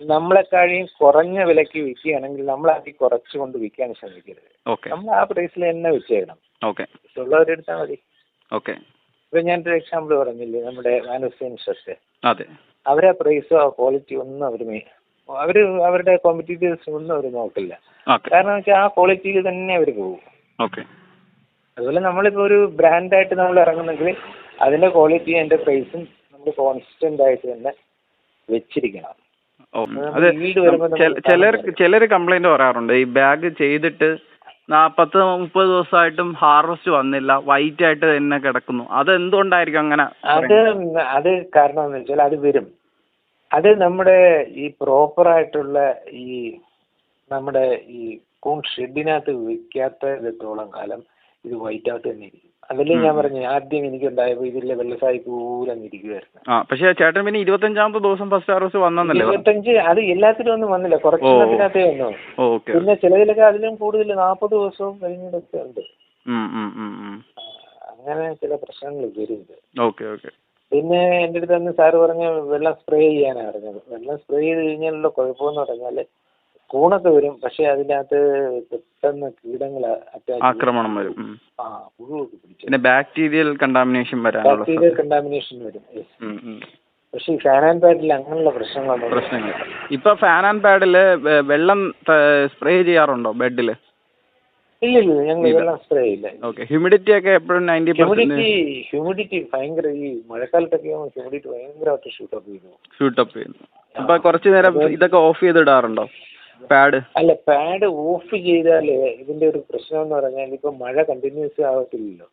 B: നമ്മളെക്കാളും കുറഞ്ഞ വിലയ്ക്ക് വിൽക്കുകയാണെങ്കിൽ നമ്മൾ അതിൽ കുറച്ചുകൊണ്ട് വിൽക്കാൻ ശ്രമിക്കരുത്. നമ്മൾ ആ പ്രൈസിൽ തന്നെ വെച്ചേക്കണം. ഇഷ്ടമുള്ളവരെടുത്താൽ മതി. ഇപ്പം ഞാനൊരു എക്സാമ്പിൾ പറഞ്ഞില്ലേ, നമ്മുടെ വാൻ ഷർട്ട്, അവരെ പ്രൈസോ ക്വാളിറ്റി ഒന്നും അവരുടെ കോമ്പറ്റീറ്റേഴ്സ് ഒന്നും അവർ നോക്കില്ല. കാരണം വെച്ചാൽ ആ ക്വാളിറ്റിയിൽ തന്നെ അവർ പോകും. അതുപോലെ നമ്മളിപ്പോൾ ഒരു ബ്രാൻഡായിട്ട് നമ്മൾ ഇറങ്ങുന്നെങ്കിൽ അതിൻ്റെ ക്വാളിറ്റിയും അതിൻ്റെ പ്രൈസും നമ്മൾ കോൺസ്റ്റന്റ് ആയിട്ട് തന്നെ വെച്ചിരിക്കണം.
A: ചിലർ കംപ്ലൈന്റ് പറയാറുണ്ട് ഈ ബാഗ് ചെയ്തിട്ട് 40-30 ദിവസമായിട്ടും ഹാർവസ്റ്റ് വന്നില്ല, വൈറ്റ് ആയിട്ട് തന്നെ കിടക്കുന്നു. അത് എന്തുകൊണ്ടായിരിക്കും അങ്ങനെ?
B: അത് കാരണം എന്ന് വെച്ചാൽ അത് വരും. അത് നമ്മുടെ ഈ പ്രോപ്പറായിട്ടുള്ള ഈ നമ്മുടെ ഈ കൂൺ ഷെഡിനകത്ത് വെക്കാത്തത്തോളം കാലം ഇത് വൈറ്റ് ആയിട്ട് തന്നെ ഇരിക്കും. അതല്ലേ ഞാൻ പറഞ്ഞു ആദ്യം എനിക്കുണ്ടായപ്പോൾ ഇതിലെ വെള്ളസായി പൂരം ഇരിക്കുമായിരുന്നു.
A: പക്ഷേ ചേട്ടൻ പിന്നെ 25ാമത്തെ ദിവസം ഫസ്റ്റ് ഹാർവസ്റ്റ് വന്നല്ലേ?
B: 25 അത് എല്ലാത്തിലും ഒന്നും വന്നില്ല, കുറച്ചിനകത്തേ വന്നു. പിന്നെ ചിലതിലൊക്കെ അതിലും കൂടുതൽ 40 ദിവസവും കഴിഞ്ഞിടൊക്കെ ഉണ്ട്. അങ്ങനെ ചില പ്രശ്നങ്ങൾ വരുന്നുണ്ട്. പിന്നെ എൻ്റെ അടുത്ത് അന്ന് സാറ് പറഞ്ഞ വെള്ളം സ്പ്രേ ചെയ്യാനാണ് പറഞ്ഞത്. വെള്ളം സ്പ്രേ ചെയ്ത് കഴിഞ്ഞാലുള്ള കുഴപ്പമെന്ന് പറഞ്ഞാൽ കൂണൊക്കെ വരും, പക്ഷെ അതിനകത്ത് പെട്ടെന്ന് കീടങ്ങൾ
A: ആക്രമണം വരും.
B: പുഴുവൊക്കെ പിടിച്ചു,
A: പിന്നെ ബാക്ടീരിയൽ കണ്ടാമിനേഷൻ
B: ബാക്ടീരിയൽ കണ്ടാമിനേഷൻ വരും. പക്ഷെ ഈ ഫാൻ ആൻഡ് പാഡിൽ അങ്ങനെയുള്ള പ്രശ്നങ്ങൾ.
A: ഇപ്പൊ ഫാൻ ആൻഡ് പാഡില് വെള്ളം സ്പ്രേ ചെയ്യാറുണ്ടോ ബെഡില്?
B: ഇല്ല, ഞങ്ങൾ വെള്ളം സ്പ്രേ ഇല്ല.
A: ഓക്കെ. ഹ്യൂമിഡിറ്റി ഒക്കെ എപ്പോഴും 90%?
B: ഹ്യൂമിഡിറ്റി ഭയങ്കര, ഈ മഴക്കാലത്തൊക്കെ ഹ്യൂമിഡിറ്റി ഭയങ്കരമായിട്ട്
A: ഷൂട്ടപ്പ് ചെയ്യുന്നു. അപ്പൊ കുറച്ചു നേരം ഇതൊക്കെ ഓഫ് ചെയ്തിടാറുണ്ടോ പാഡ്?
B: അല്ല, പാഡ് ഓഫ് ചെയ്താല് ഇതിന്റെ ഒരു പ്രശ്നം എന്ന് പറഞ്ഞാൽ ഇപ്പൊ മഴ കണ്ടിന്യൂസ് ആവത്തില്ലല്ലോ.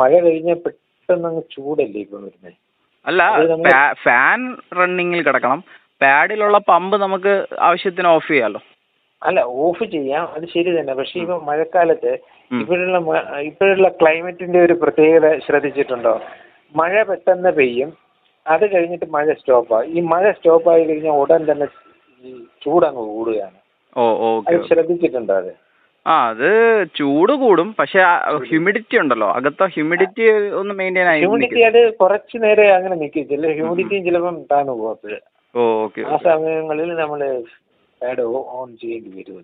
B: മഴ കഴിഞ്ഞാൽ പെട്ടെന്ന് അങ്ങ് ചൂടല്ലേ ഇപ്പൊ വരുന്നത്.
A: അല്ല, ഫാൻ റണ്ണിങ്ങിൽ കിടക്കണം, പാഡിലുള്ള പമ്പ് നമുക്ക് ആവശ്യത്തിന് ഓഫ് ചെയ്യാലോ.
B: അല്ല, ഓഫ് ചെയ്യാം, അത് ശരി തന്നെ. പക്ഷെ ഇപ്പൊ മഴക്കാലത്ത് ഇപ്പോഴുള്ള ക്ലൈമറ്റിന്റെ ഒരു പ്രത്യേകത ശ്രദ്ധിച്ചിട്ടുണ്ടോ? മഴ പെട്ടെന്ന് പെയ്യും, അത് കഴിഞ്ഞിട്ട് മഴ സ്റ്റോപ്പാകും. ഈ മഴ സ്റ്റോപ്പായി കഴിഞ്ഞാൽ ഉടൻ തന്നെ ഈ ചൂടങ്ങ് കൂടുകയാണ്. അത് ശ്രദ്ധിച്ചിട്ടുണ്ടോ?
A: അത് ചൂട് കൂടും, പക്ഷെ ഹ്യൂമിഡിറ്റി ഉണ്ടല്ലോ, അകത്ത ഹ്യൂമിഡിറ്റി ഒന്ന് മെയിൻറ്റെയിൻ ആയി.
B: ഹ്യൂമിഡിറ്റി അത് കുറച്ച് നേരം അങ്ങനെ നിൽക്കും, ചില ഹ്യൂമിഡിറ്റിയും ചിലപ്പം താണു പോകും. ആ സമയങ്ങളിൽ നമ്മള് പാഡ് ഓൺ ചെയ്യേണ്ടി വരും.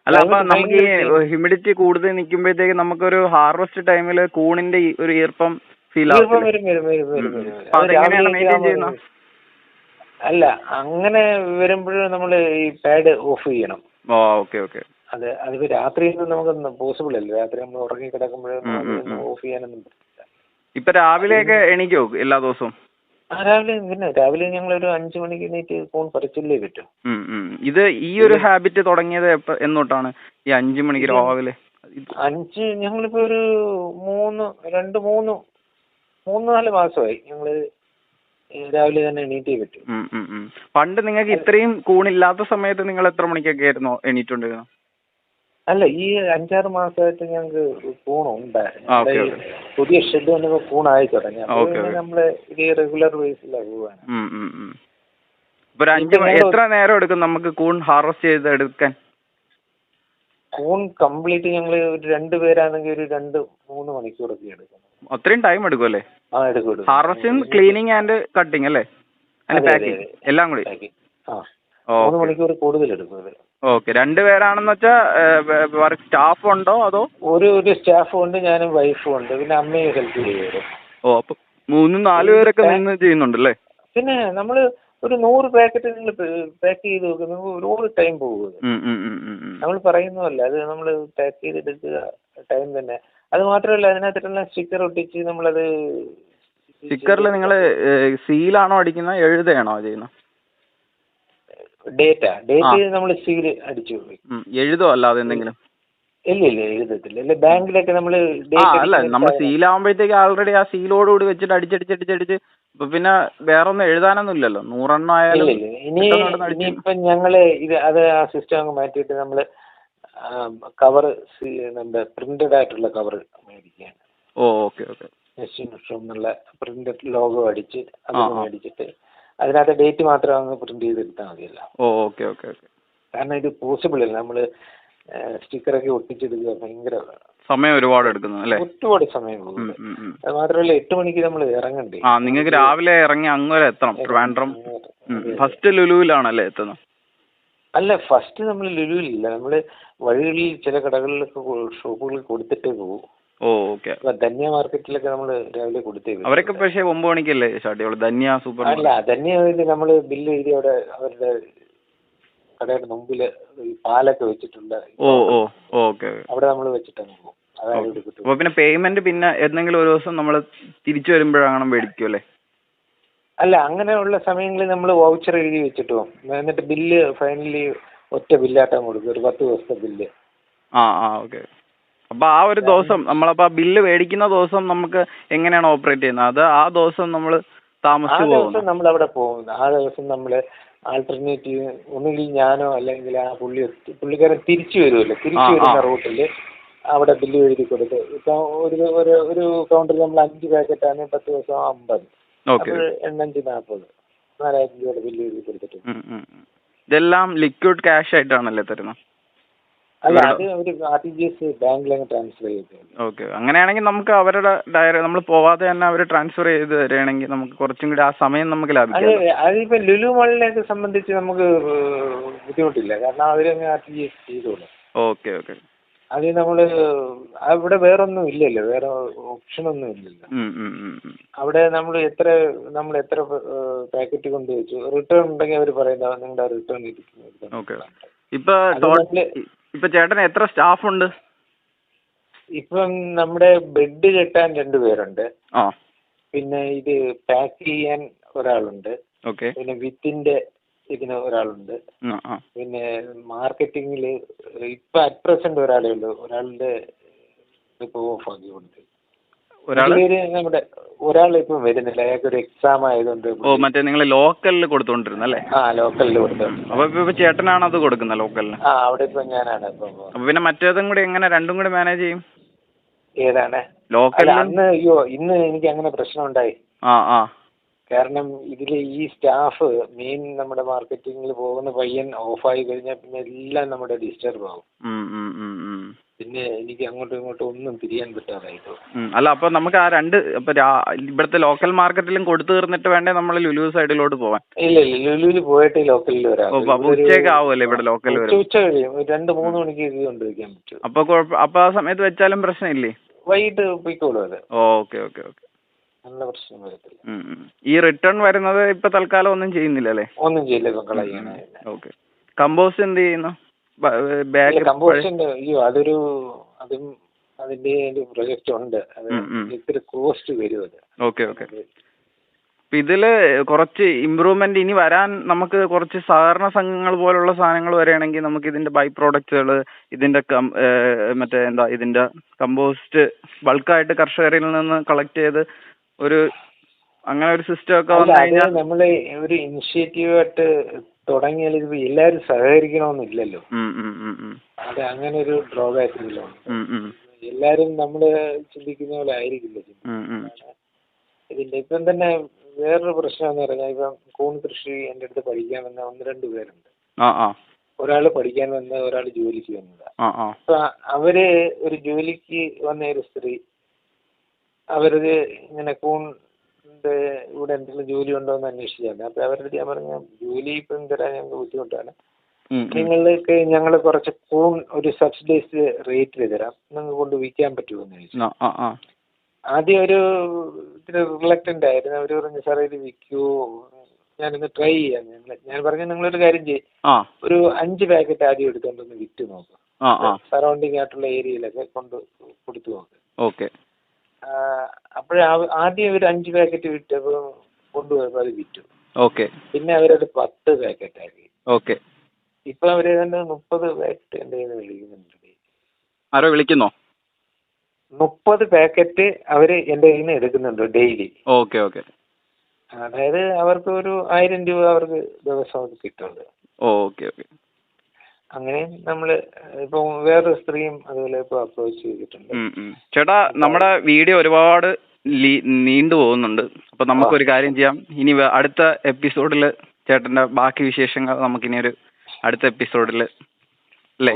A: അല്ല, അപ്പൊ നമുക്ക് ഈ ഹ്യൂമിഡിറ്റി കൂടുതൽ നിൽക്കുമ്പോഴത്തേക്ക് നമുക്കൊരു ഹാർവെസ്റ്റ് ടൈമില് കൂണിന്റെ ഒരു ഈർപ്പം ഫീൽ ആവും.
B: അല്ല, അങ്ങനെ വരുമ്പോഴും നമ്മൾ ഈ പാഡ് ഓഫ് ചെയ്യണം. അതിപ്പോ രാത്രിയൊന്നും നമുക്ക് പോസിബിൾ അല്ല. രാത്രി നമ്മൾ ഉറങ്ങി കിടക്കുമ്പോഴും ഓഫ് ചെയ്യാനൊന്നും പറ്റില്ല.
A: ഇപ്പൊ രാവിലെയൊക്കെ എണീക്കോ എല്ലാ ദിവസവും?
B: രാവിലെ ഞങ്ങൾ ഒരു 5 മണിക്ക് എണീറ്റ് കൂൺ പറിച്ചില്ലേ പറ്റും.
A: ഇത് ഈ ഒരു ഹാബിറ്റ് തുടങ്ങിയത് എന്നോട്ടാണ് ഈ 5 മണിക്ക് രാവിലെ?
B: ഞങ്ങളിപ്പോ ഒരു 3-4 മാസമായി ഞങ്ങള് രാവിലെ തന്നെ എണീറ്റേ പറ്റും.
A: പണ്ട് നിങ്ങൾക്ക് ഇത്രയും കൂണില്ലാത്ത സമയത്ത് നിങ്ങൾ എത്ര മണിക്കൊക്കെ ആയിരുന്നു എണീറ്റുകൊണ്ടിരുന്നത്?
B: അല്ല, ഈ 5-6 മാസമായിട്ട് ഞങ്ങൾക്ക് കൂണുണ്ടായിരുന്നു. പുതിയ ഷെഡ് വന്നപ്പോ കൂണായി തുടങ്ങി. നമ്മള് ഇത് റെഗുലർ ബേസിലാണ് പോവാണ്.
A: എത്ര നേരം എടുക്കും നമുക്ക് കൂൺ ഹാർവെസ്റ്റ് ചെയ്ത് എടുക്കാൻ?
B: കൂൺ കംപ്ലീറ്റ് ഞങ്ങള് 2 പേരാണെങ്കിൽ ഒരു 2-3 മണിക്കൂറൊക്കെ എടുക്കും.
A: അത്രയും ടൈം എടുക്കും അല്ലേ? ഹാർവെസ്റ്റിംഗ്, ക്ലീനിങ് ആൻഡ് കട്ടിങ് അല്ലേ? എല്ലാം കൂടി
B: 3 മണിക്കൂർ കൂടുതൽ എടുക്കും.
A: ഓക്കെ. 2 പേരാണെന്ന് വെച്ചാൽ സ്റ്റാഫ് ഉണ്ടോ അതോ?
B: ഒരു സ്റ്റാഫും ഉണ്ട്, ഞാനും വൈഫും ഉണ്ട്, പിന്നെ അമ്മയും ഹെൽപ്പ് ചെയ്യും.
A: അപ്പൊ 3-4 പേരൊക്കെ നിന്ന് ചെയ്യുന്നുണ്ടല്ലേ?
B: പിന്നെ നമ്മള് ഒരു 100 പാക്കറ്റ് നിങ്ങൾ പാക്ക് ചെയ്ത് വെക്കുന്നത് ഒരുപാട് ടൈം പോകും. നമ്മൾ പറയുന്നതല്ല, അത് നമ്മൾ പാക്ക് ചെയ്തെടുക്കുക ടൈം തന്നെ. അത് മാത്രമല്ല, അതിനകത്തുള്ള സ്റ്റിക്കർ ഒട്ടിച്ച് നമ്മളത്.
A: സ്റ്റിക്കറിൽ നിങ്ങൾ സീലാണോ അടിക്കുന്നത്, എഴുതുകയാണോ ചെയ്യുന്നത്?
B: ഡേറ്റ് നമ്മൾ സീല് അടിച്ചു
A: എഴുതോ അല്ലാതെ എന്തെങ്കിലും?
B: ഇല്ല, എഴുതത്തില്ല. ബാങ്കിലൊക്കെ നമ്മള്
A: അല്ല, നമ്മൾ സീലാവുമ്പോഴത്തേക്ക് ആൾറെഡി ആ സീലോടുകൂടി വെച്ചിട്ട് അടിച്ചടിച്ചടിച്ചടിച്ച് പിന്നെ വേറെ ഒന്നും എഴുതാനൊന്നും ഇല്ലല്ലോ. 100 എണ്ണം ആയാലും.
B: ഇനിയിപ്പം ഞങ്ങള് അത് ആ സിസ്റ്റം അങ്ങ് മാറ്റിയിട്ട് നമ്മള് കവർ പ്രിന്റഡ് ആയിട്ടുള്ള കവർ മേടിക്കുകയാണ്.
A: ഓക്കെ.
B: എന്നുള്ള പ്രിന്റഡ് ലോഗോ അടിച്ച് അത് മേടിച്ചിട്ട് അതിനകത്ത് ഡേറ്റ് മാത്രം അങ്ങ് പ്രിന്റ് ചെയ്തെടുത്താൽ മതിയല്ലോ.
A: ഓക്കെ.
B: കാരണം ഇത് പോസിബിൾ അല്ല. നമ്മള് സ്റ്റിക്കറൊക്കെ ഒട്ടിച്ചെടുക്കുക ഭയങ്കര
A: സമയം ഒരുപാട് എടുക്കുന്നു അല്ലേ?
B: ഒരുപാട് സമയം പോകും. അത് മാത്രമല്ല 8 മണിക്ക് നമ്മൾ ഇറങ്ങണ്ടേ.
A: നിങ്ങൾക്ക് രാവിലെ ഇറങ്ങി അങ്ങ് വരെ എത്തണം. ട്രിവാൻഡ്രം ഫസ്റ്റ് ലുലുവിലാണല്ലേ എത്തുന്നത്?
B: അല്ല, ഫസ്റ്റ് നമ്മൾ ലുലുവിലില്ല. നമ്മള് വഴികളിൽ ചില കടകളിലൊക്കെ ഷോപ്പുകളിൽ കൊടുത്തിട്ടേ പോകും.
A: ഓക്കെ.
B: ധന്യ മാർക്കറ്റിലൊക്കെ നമ്മൾ രാവിലെ കൊടുത്തേ പോകും.
A: അവരൊക്കെ പക്ഷേ 9 മണിക്കല്ലേ സ്റ്റാർട്ട് ചെയ്യുള്ളൂ? ധന്യ സൂപ്പർ?
B: അല്ല, ധന്യ നമ്മള് ബില്ല് എഴുതി അവിടെ അവരുടെ കടയുടെ മുമ്പില് ഈ പാലൊക്കെ വെച്ചിട്ടുണ്ട്.
A: ഓക്കെ.
B: അവിടെ നമ്മൾ വെച്ചിട്ടാണ് പോകും.
A: അപ്പൊ പിന്നെ പേയ്മെന്റ് പിന്നെ എന്തെങ്കിലും ഒരു ദിവസം നമ്മൾ തിരിച്ചു വരുമ്പോഴാണ് മേടിക്കുമല്ലേ?
B: അല്ല, അങ്ങനെയുള്ള സമയങ്ങളിൽ നമ്മൾ വൗച്ചർ എഴുതി വെച്ചിട്ട് പോകും. എന്നിട്ട് ബില്ല് ഫൈനലി ഒറ്റ ബില്ലാട്ടാൻ കൊടുക്കും, ഒരു 10 ദിവസത്തെ ബില്ല്.
A: ഓക്കെ. അപ്പൊ ആ ഒരു ദിവസം നമ്മളപ്പോ ബില്ല് മേടിക്കുന്ന ദിവസം നമുക്ക് എങ്ങനെയാണ് ഓപ്പറേറ്റ് ചെയ്യുന്നത്? അത് ആ ദിവസം നമ്മൾ താമസിച്ചു പോകും?
B: നമ്മൾ അവിടെ പോകും. ആ ദിവസം നമ്മള് ആൾട്ടർനേറ്റീവ് ഒന്നുകിൽ ഞാനോ അല്ലെങ്കിൽ ആ പുള്ളിക്കാരൻ തിരിച്ചു വരുമല്ലോ, തിരിച്ചു വരുന്ന റൂട്ടിൽ അവിടെ ബില്ല് എഴുതി കൊടുത്ത്. ഇപ്പൊ ഒരു കൗണ്ടറിൽ നമ്മൾ 5 പാക്കറ്റാണ്, 10 ദിവസം 50, 8-5 40, 4000 രൂപയുടെ ബില്ല് എഴുതി കൊടുത്തിട്ട്.
A: ഇതെല്ലാം ലിക്വിഡ് ക്യാഷ് ആയിട്ടാണല്ലേ തരുന്നത്?
B: അല്ല, അത് ഒരു RTGS ബാങ്കിലങ്ങ് ട്രാൻസ്ഫർ ചെയ്തു.
A: ഓക്കെ, അങ്ങനെയാണെങ്കിൽ നമുക്ക് അവരുടെ നമ്മൾ പോവാതെ തന്നെ അവർ ട്രാൻസ്ഫർ ചെയ്ത് തരികയാണെങ്കിൽ നമുക്ക് കുറച്ചും കൂടി ആ സമയം നമുക്ക് ലാഭിക്കാം.
B: അതിപ്പോ ലുലു മാളിനെയൊക്കെ സംബന്ധിച്ച് നമുക്ക് ബുദ്ധിമുട്ടില്ല, കാരണം അവരങ്ങ് RTGS ചെയ്തോളും.
A: Okay okay.
B: അത് നമ്മൾ അവിടെ വേറൊന്നും ഇല്ലല്ലോ, വേറെ ഓപ്ഷനൊന്നും ഇല്ലല്ലോ. അവിടെ നമ്മൾ എത്ര പാക്കറ്റ് കൊണ്ട് വെച്ചു, റിട്ടേൺ ഉണ്ടെങ്കിൽ അവർ പറയുന്നത് നിങ്ങളുടെ റിട്ടേൺ ഇരിക്കുന്നു.
A: ഓക്കെ. ഇപ്പൊ ചേട്ടൻ എത്ര സ്റ്റാഫ് ഉണ്ട്?
B: ഇപ്പം നമ്മുടെ ബെഡ് കെട്ടാൻ 2 പേരുണ്ട്. പിന്നെ ഇത് പാക്ക് ചെയ്യാൻ ഒരാളുണ്ട്. പിന്നെ വിത്തിന്റെ ഇതിന് ഒരാളുണ്ട്. പിന്നെ മാർക്കറ്റിംഗില് ഇപ്പൊ അറ്റ് പ്രസന്റ് ഒരാളേ ഉള്ളൂ. ഒരാളുടെ ഇപ്പൊ ഓഫ് ആക്കിക്കൊണ്ട് നമ്മുടെ ഒരാൾ ഇപ്പൊ വരുന്നില്ല, അയാൾക്ക് ഒരു എക്സാം ആയതുകൊണ്ട്.
A: മറ്റേ നിങ്ങൾ ലോക്കലിൽ കൊടുത്തോണ്ടിരുന്നല്ലേ?
B: ലോക്കലിൽ കൊടുത്തോണ്ട്.
A: അപ്പൊ ഇപ്പൊ ചേട്ടനാണ് അത് കൊടുക്കുന്നത് ലോക്കലിന്?
B: അവിടെ ഇപ്പൊ ഞാനാണ്.
A: അപ്പൊ പിന്നെ മറ്റേതും കൂടി എങ്ങനെ രണ്ടും കൂടി മാനേജ് ചെയ്യും?
B: ഏതാണ്?
A: ലോക്കൽ.
B: ഇന്ന് എനിക്ക് അങ്ങനെ പ്രശ്നം ഉണ്ടായി. കാരണം ഇതിൽ ഈ സ്റ്റാഫ് മെയിൻ നമ്മുടെ മാർക്കറ്റിംഗിൽ പോകുന്ന പയ്യൻ ഓഫായി കഴിഞ്ഞാൽ പിന്നെ എല്ലാം നമ്മുടെ ഡിസ്റ്റർബ് ആവും. പിന്നെ എനിക്ക് അങ്ങോട്ടും ഇങ്ങോട്ടും ഒന്നും തിരിയാൻ പറ്റാതായിട്ട്.
A: അല്ല, അപ്പൊ നമുക്ക് ആ ഇവിടുത്തെ ലോക്കൽ മാർക്കറ്റിലും കൊടുത്തു തീർന്നിട്ട് വേണ്ടേ നമ്മൾ ലുലു സൈഡിലോട്ട് പോവാൻ?
B: ഇല്ല, ലുലുവിൽ പോയിട്ട് ലോക്കലിൽ വരാം.
A: ഉച്ചയൊക്കെ ആവുമല്ലേ ഇവിടെ ലോക്കലിൽ വരാം?
B: ഉച്ച കഴിയും, 2-3 മണിക്ക് ഇത് കൊണ്ടുവയ്ക്കാൻ പറ്റും.
A: അപ്പൊ ആ സമയത്ത് വെച്ചാലും പ്രശ്നമില്ലേ?
B: വൈകിട്ട് പോയിക്കോളൂ അത്.
A: Okay okay okay.
B: നല്ല പ്രശ്നം വരത്തില്ല.
A: ഈ റിട്ടേൺ വരുന്നത് ഇപ്പൊ തൽക്കാലം ഒന്നും ചെയ്യുന്നില്ല അല്ലേ?
B: ഒന്നും ചെയ്യില്ല, ഇപ്പൊ കളയാണ്.
A: ഓക്കെ. കമ്പോസ്റ്റ് എന്ത് ചെയ്യുന്നു?
B: കമ്പോസ്റ്റിന്റെ അതും അതിന്റെ പ്രൊജക്റ്റ് ഉണ്ട്. അത് ഇത്തിരി കോസ്റ്റ് വരും അത്.
A: Okay okay. ഇതില് കുറച്ച് ഇമ്പ്രൂവ്മെന്റ് ഇനി വരാൻ നമുക്ക് കുറച്ച് സഹകരണ സംഘങ്ങൾ പോലുള്ള സാധനങ്ങൾ വരികയാണെങ്കിൽ നമുക്ക് ഇതിന്റെ ബൈ പ്രോഡക്റ്റുകൾ, ഇതിന്റെ ഇതിന്റെ കമ്പോസ്റ്റ് ബൾക്കായിട്ട് കർഷകരിൽ നിന്ന് കളക്ട് ചെയ്ത് അങ്ങനെ ഒരു സിസ്റ്റം ഒക്കെ വന്നു കഴിഞ്ഞാൽ
B: നമ്മൾ ഒരു ഇനിഷ്യേറ്റീവായിട്ട് തുടങ്ങിയാൽ ഇത് എല്ലാവരും സഹകരിക്കണമെന്നില്ലല്ലോ. അത് അങ്ങനെ ഒരു ഡ്രോബാക്ക് ഇല്ല. എല്ലാരും നമ്മള് ചിന്തിക്കുന്ന പോലെ ആയിരിക്കില്ല. ഇതിന്റെ ഇപ്പം തന്നെ വേറൊരു പ്രശ്നം എന്ന് പറഞ്ഞാൽ, ഇപ്പം കൂൺ കൃഷി എൻ്റെ അടുത്ത് പഠിക്കാൻ വന്ന 1-2 പേരുണ്ട്. ഒരാള് പഠിക്കാൻ വന്ന, ഒരാൾ ജോലിക്ക് വന്നതാ. അപ്പൊ അവര് ഒരു ജോലിക്ക് വന്ന ഒരു സ്ത്രീ, അവരത് ഇങ്ങനെ കൂണിന്റെ ഇവിടെ എന്തെങ്കിലും ജോലി ഉണ്ടോ എന്ന് അന്വേഷിച്ചാണ്. അപ്പൊ അവരുടെ ഞാൻ പറഞ്ഞ ജോലി ഇപ്പം തരാൻ ഞങ്ങൾക്ക് ബുദ്ധിമുട്ടാണ്, ഞങ്ങൾ കുറച്ച് കൂൺ ഒരു സബ്സിഡൈസ്ഡ് റേറ്റിൽ തരാം, നിങ്ങൾക്ക് കൊണ്ട് വിൽക്കാൻ പറ്റുമോ എന്ന് ചോദിച്ചു. ആദ്യം ഒരു ഇത്തിരി റിലക്റ്റന്റ് ആയിരുന്നു. അവർ പറഞ്ഞു സാറേ ഇത് വിൽക്കുമോ, ഞാനിന്ന് ട്രൈ ചെയ്യാൻ. ഞാൻ പറഞ്ഞു നിങ്ങളൊരു കാര്യം ചെയ്യും, ഒരു 5 പാക്കറ്റ് ആദ്യം എടുത്തോണ്ടൊന്ന് വിറ്റ് നോക്കാം, സറൗണ്ടിങ് ആയിട്ടുള്ള ഏരിയയിലൊക്കെ കൊടുത്തു നോക്ക്. ആദ്യം ഒരു 5 പാക്കറ്റ് വിറ്റപ്പോൾ കൊണ്ടുപോയപ്പോൾ അത് വിറ്റു. പിന്നെ അവരത് 10 പാക്കറ്റ് ആക്കി. ഇപ്പൊ അവര് 30 പാക്കറ്റ് എന്റെ കയ്യിൽ നിന്ന് വിളിക്കുന്നുണ്ട്.
A: ആരോ വിളിക്കുന്നോ?
B: 30 പാക്കറ്റ് അവര് എന്റെ കയ്യിൽ നിന്ന് എടുക്കുന്നുണ്ട് ഡെയിലി. അതായത് അവർക്ക് ഒരു 1000 രൂപ അവർക്ക് ദിവസം കിട്ടുന്നുണ്ട്. അങ്ങനെ നമ്മള് ഇപ്പൊ വേറൊരു സ്ത്രീയും അതുപോലെ ഇപ്പൊ അപ്രോച്ച് ചെയ്തിട്ടുണ്ട്.
A: ചേട്ടാ, നമ്മുടെ വീഡിയോ ഒരുപാട് നീണ്ടു പോകുന്നുണ്ട്. അപ്പൊ നമുക്കൊരു കാര്യം ചെയ്യാം, ഇനി അടുത്ത എപ്പിസോഡില് ചേട്ടന്റെ ബാക്കി വിശേഷങ്ങൾ നമുക്കിനി ഒരു അടുത്ത എപ്പിസോഡില് അല്ലേ?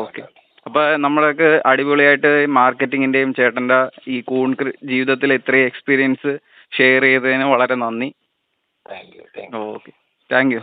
A: ഓക്കെ. അപ്പൊ നമ്മളൊക്കെ അടിപൊളിയായിട്ട് മാർക്കറ്റിങ്ങിന്റെയും ചേട്ടന്റെ ഈ കൂൺ ജീവിതത്തിലെ ഇത്രയും എക്സ്പീരിയൻസ് ഷെയർ ചെയ്തതിന് വളരെ നന്ദി.
B: Thank you.
A: Okay, thank you.